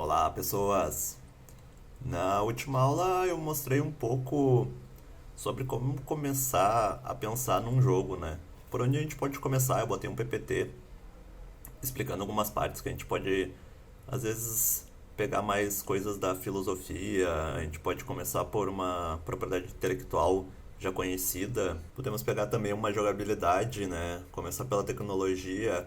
Olá, pessoas! Na última aula eu mostrei um pouco sobre como começar a pensar num jogo, né? Por onde a gente pode começar, eu botei um PPT explicando algumas partes que a gente pode, às vezes, pegar mais coisas da filosofia, a gente pode começar por uma propriedade intelectual já conhecida, podemos pegar também uma jogabilidade, né? Começar pela tecnologia,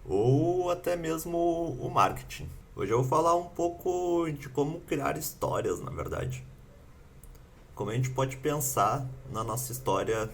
ou até mesmo o marketing. Hoje eu vou falar um pouco de como criar histórias, na verdade. Como a gente pode pensar na nossa história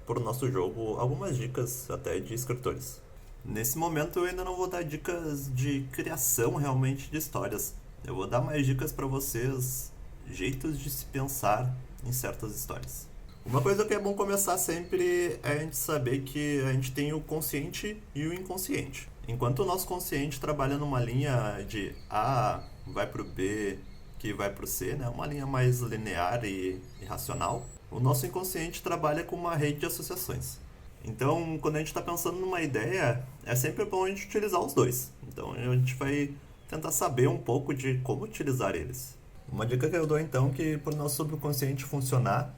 por nosso jogo, algumas dicas até de escritores. Nesse momento eu ainda não vou dar dicas de criação realmente de histórias. Eu vou dar mais dicas para vocês, jeitos de se pensar em certas histórias. Uma coisa que é bom começar sempre é a gente saber que a gente tem o consciente e o inconsciente. Enquanto o nosso consciente trabalha numa linha de A vai para o B, que vai para o C, né? Uma linha mais linear e racional, o nosso inconsciente trabalha com uma rede de associações. Então, quando a gente está pensando numa ideia, é sempre bom a gente utilizar os dois. Então, a gente vai tentar saber um pouco de como utilizar eles. Uma dica que eu dou então que para o nosso subconsciente funcionar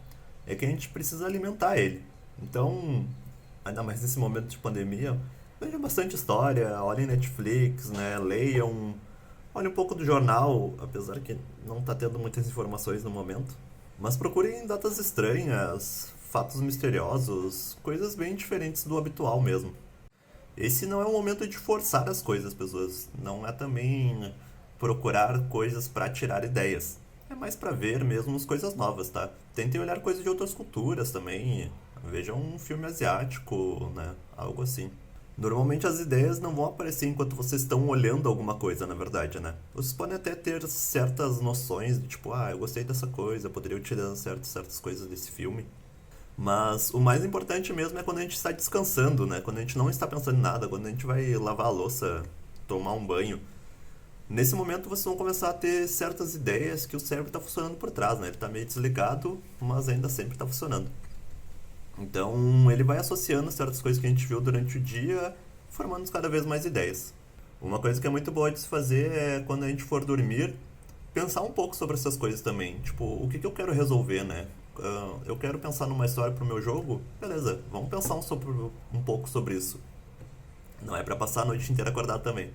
é que a gente precisa alimentar ele. Então, ainda mais nesse momento de pandemia, vejam bastante história, olhem Netflix, né, leiam, olhem um pouco do jornal, apesar que não está tendo muitas informações no momento. Mas procurem datas estranhas, fatos misteriosos, coisas bem diferentes do habitual mesmo. Esse não é um momento de forçar as coisas, pessoas. Não é também procurar coisas para tirar ideias. É mais para ver mesmo as coisas novas, tá? Tentem olhar coisas de outras culturas também. Vejam um filme asiático, né? Algo assim. Normalmente as ideias não vão aparecer enquanto vocês estão olhando alguma coisa, na verdade, né? Vocês podem até ter certas noções de tipo, eu gostei dessa coisa, eu poderia utilizar certas coisas desse filme. Mas o mais importante mesmo é quando a gente está descansando, né? Quando a gente não está pensando em nada, quando a gente vai lavar a louça, tomar um banho. Nesse momento vocês vão começar a ter certas ideias que o cérebro está funcionando por trás, né? Ele está meio desligado, mas ainda sempre está funcionando. Então ele vai associando certas coisas que a gente viu durante o dia, formando cada vez mais ideias. Uma coisa que é muito boa de se fazer é quando a gente for dormir, pensar um pouco sobre essas coisas também. Tipo, o que eu quero resolver, né? Eu quero pensar numa história pro meu jogo? Beleza, vamos pensar um pouco sobre isso. Não é pra passar a noite inteira acordado também.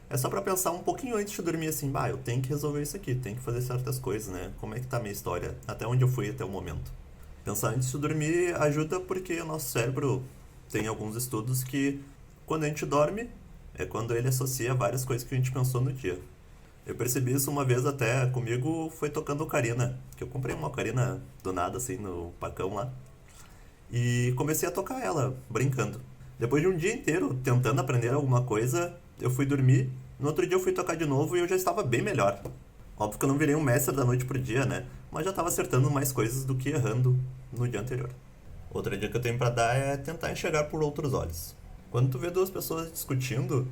É só pra pensar um pouquinho antes de dormir assim, eu tenho que resolver isso aqui, tenho que fazer certas coisas, né? Como é que tá a minha história? Até onde eu fui até o momento? Pensar antes de dormir ajuda porque o nosso cérebro tem alguns estudos que quando a gente dorme é quando ele associa várias coisas que a gente pensou no dia. Eu percebi isso uma vez até comigo, foi tocando ocarina, que eu comprei uma ocarina do nada assim no pacão lá e comecei a tocar ela, brincando. Depois de um dia inteiro tentando aprender alguma coisa, eu fui dormir, no outro dia eu fui tocar de novo e eu já estava bem melhor. Óbvio que eu não virei um mestre da noite pro dia, né? Mas já estava acertando mais coisas do que errando no dia anterior. Outra dica que eu tenho pra dar é tentar enxergar por outros olhos. Quando tu vê duas pessoas discutindo,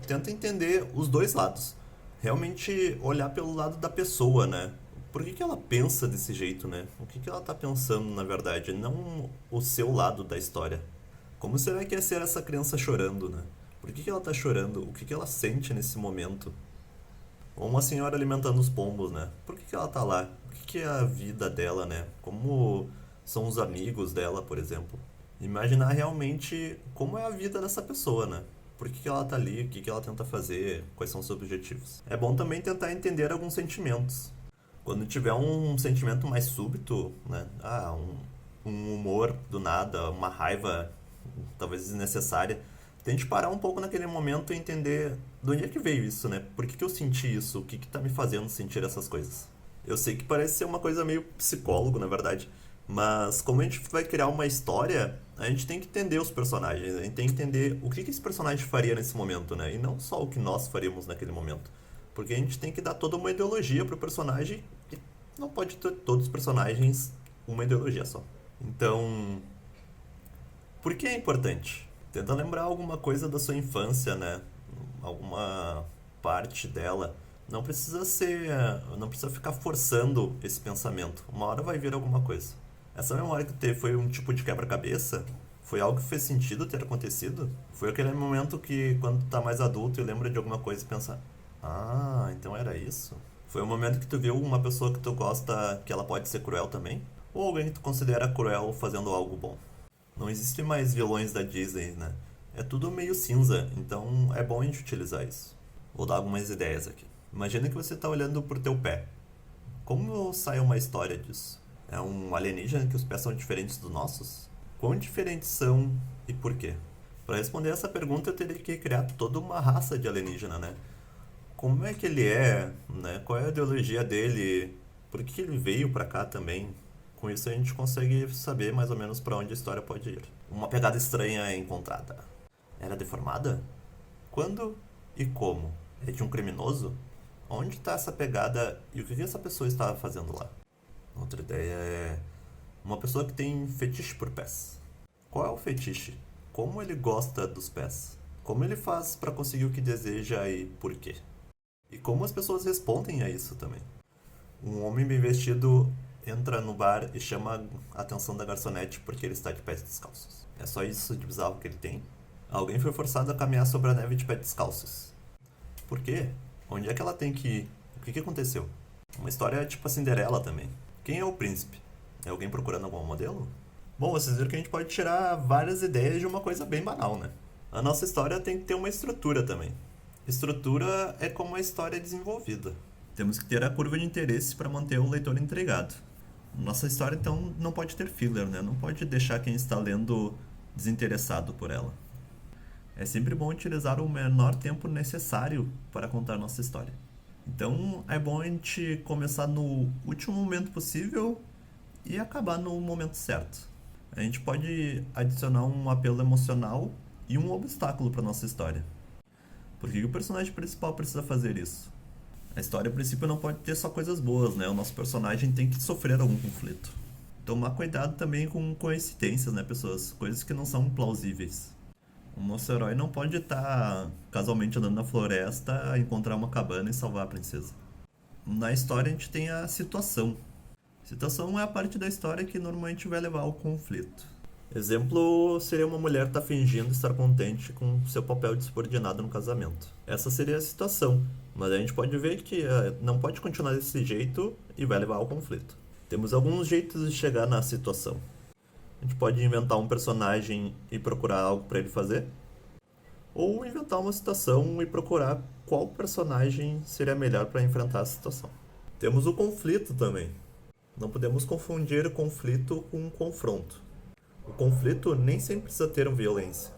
tenta entender os dois lados. Realmente olhar pelo lado da pessoa, né? Por que ela pensa desse jeito, né? O que ela tá pensando, na verdade? Não o seu lado da história. Como será que é ser essa criança chorando, né? Por que ela tá chorando? O que ela sente nesse momento? Ou uma senhora alimentando os pombos, né? Por que ela tá lá? O que é a vida dela, né? Como são os amigos dela, por exemplo? Imaginar realmente como é a vida dessa pessoa, né? Por que ela tá ali? O que ela tenta fazer? Quais são os seus objetivos? É bom também tentar entender alguns sentimentos. Quando tiver um sentimento mais súbito, né? Um humor do nada, uma raiva talvez desnecessária, tente parar um pouco naquele momento e entender de onde é que veio isso, né? Por que eu senti isso? O que tá me fazendo sentir essas coisas? Eu sei que parece ser uma coisa meio psicólogo, na verdade, mas como a gente vai criar uma história, a gente tem que entender os personagens, a gente tem que entender o que esse personagem faria nesse momento, né? E não só o que nós faríamos naquele momento. Porque a gente tem que dar toda uma ideologia pro personagem e não pode ter todos os personagens uma ideologia só. Então, por que é importante? Tenta lembrar alguma coisa da sua infância, né? Alguma parte dela. Não precisa ficar forçando esse pensamento. Uma hora vai vir alguma coisa. Essa memória que teve foi um tipo de quebra-cabeça? Foi algo que fez sentido ter acontecido? Foi aquele momento que quando tá mais adulto e lembra de alguma coisa e pensa: Então era isso? Foi o momento que tu viu uma pessoa que tu gosta que ela pode ser cruel também? Ou alguém que tu considera cruel fazendo algo bom? Não existe mais vilões da Disney, né? É tudo meio cinza, então é bom a gente utilizar isso. Vou dar algumas ideias aqui. Imagina que você está olhando pro teu pé. Como sai uma história disso? É um alienígena que os pés são diferentes dos nossos? Quão diferentes são e por quê? Para responder essa pergunta eu teria que criar toda uma raça de alienígena, né? Como é que ele é, né? Qual é a ideologia dele? Por que ele veio pra cá também? Com isso a gente consegue saber mais ou menos para onde a história pode ir. Uma pegada estranha é encontrada. Era deformada? Quando e como? É de um criminoso? Onde está essa pegada e o que essa pessoa estava fazendo lá? Outra ideia é uma pessoa que tem fetiche por pés. Qual é o fetiche? Como ele gosta dos pés? Como ele faz para conseguir o que deseja e por quê? E como as pessoas respondem a isso também? Um homem bem vestido entra no bar e chama a atenção da garçonete porque ele está de pés descalços. É só isso de bizarro que ele tem? Alguém foi forçado a caminhar sobre a neve de pés descalços. Por quê? Onde é que ela tem que ir? O que aconteceu? Uma história tipo a Cinderela também. Quem é o príncipe? É alguém procurando algum modelo? Bom, vocês viram que a gente pode tirar várias ideias de uma coisa bem banal, né? A nossa história tem que ter uma estrutura também. Estrutura é como a história é desenvolvida. Temos que ter a curva de interesse para manter o leitor intrigado. Nossa história, então, não pode ter filler, né? Não pode deixar quem está lendo desinteressado por ela. É sempre bom utilizar o menor tempo necessário para contar nossa história. Então, é bom a gente começar no último momento possível e acabar no momento certo. A gente pode adicionar um apelo emocional e um obstáculo para nossa história. Por que o personagem principal precisa fazer isso? A história, a princípio, não pode ter só coisas boas, né? O nosso personagem tem que sofrer algum conflito. Tomar cuidado também com coincidências, né, pessoas? Coisas que não são plausíveis. O nosso herói não pode estar casualmente andando na floresta, encontrar uma cabana e salvar a princesa. Na história, a gente tem a situação. Situação é a parte da história que normalmente vai levar ao conflito. Exemplo seria uma mulher estar fingindo estar contente com seu papel de subordinada no casamento. Essa seria a situação, mas a gente pode ver que não pode continuar desse jeito e vai levar ao conflito. Temos alguns jeitos de chegar na situação. A gente pode inventar um personagem e procurar algo para ele fazer, ou inventar uma situação e procurar qual personagem seria melhor para enfrentar a situação. Temos o conflito também. Não podemos confundir conflito com confronto. O conflito nem sempre precisa ter violência.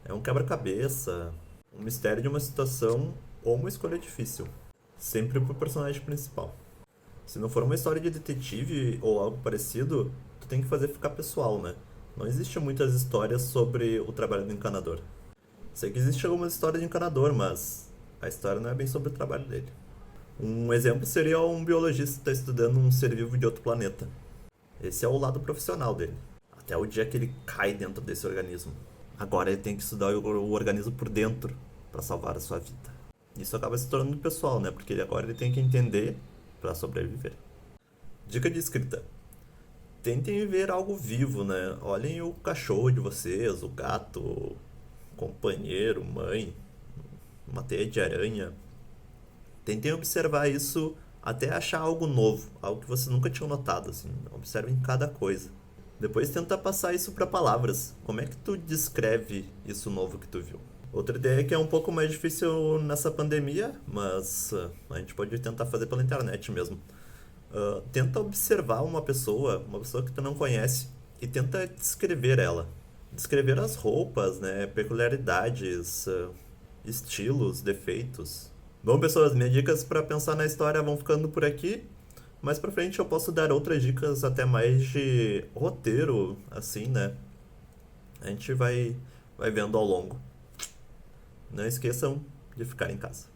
É um quebra-cabeça, um mistério de uma situação ou uma escolha difícil. Sempre pro personagem principal. Se não for uma história de detetive ou algo parecido, tu tem que fazer ficar pessoal, né? Não existe muitas histórias sobre o trabalho do encanador. Sei que existe algumas histórias de encanador, mas a história não é bem sobre o trabalho dele. Um exemplo seria um biologista estudando um ser vivo de outro planeta. Esse é o lado profissional dele. Até o dia que ele cai dentro desse organismo. Agora ele tem que estudar o organismo por dentro para salvar a sua vida. Isso acaba se tornando pessoal, né? Porque agora ele tem que entender para sobreviver. Dica de escrita. Tentem ver algo vivo, né? Olhem o cachorro de vocês, o gato, o companheiro, mãe, uma teia de aranha. Tentem observar isso até achar algo novo, algo que vocês nunca tinham notado, assim. Observem cada coisa. Depois tenta passar isso para palavras. Como é que tu descreve isso novo que tu viu? Outra ideia que é um pouco mais difícil nessa pandemia, mas a gente pode tentar fazer pela internet mesmo. Tenta observar uma pessoa que tu não conhece, e tenta descrever ela. Descrever as roupas, né, peculiaridades, estilos, defeitos. Bom, pessoas, minhas dicas para pensar na história vão ficando por aqui. Mais pra frente eu posso dar outras dicas até mais de roteiro, assim, né? A gente vai vendo ao longo. Não esqueçam de ficar em casa.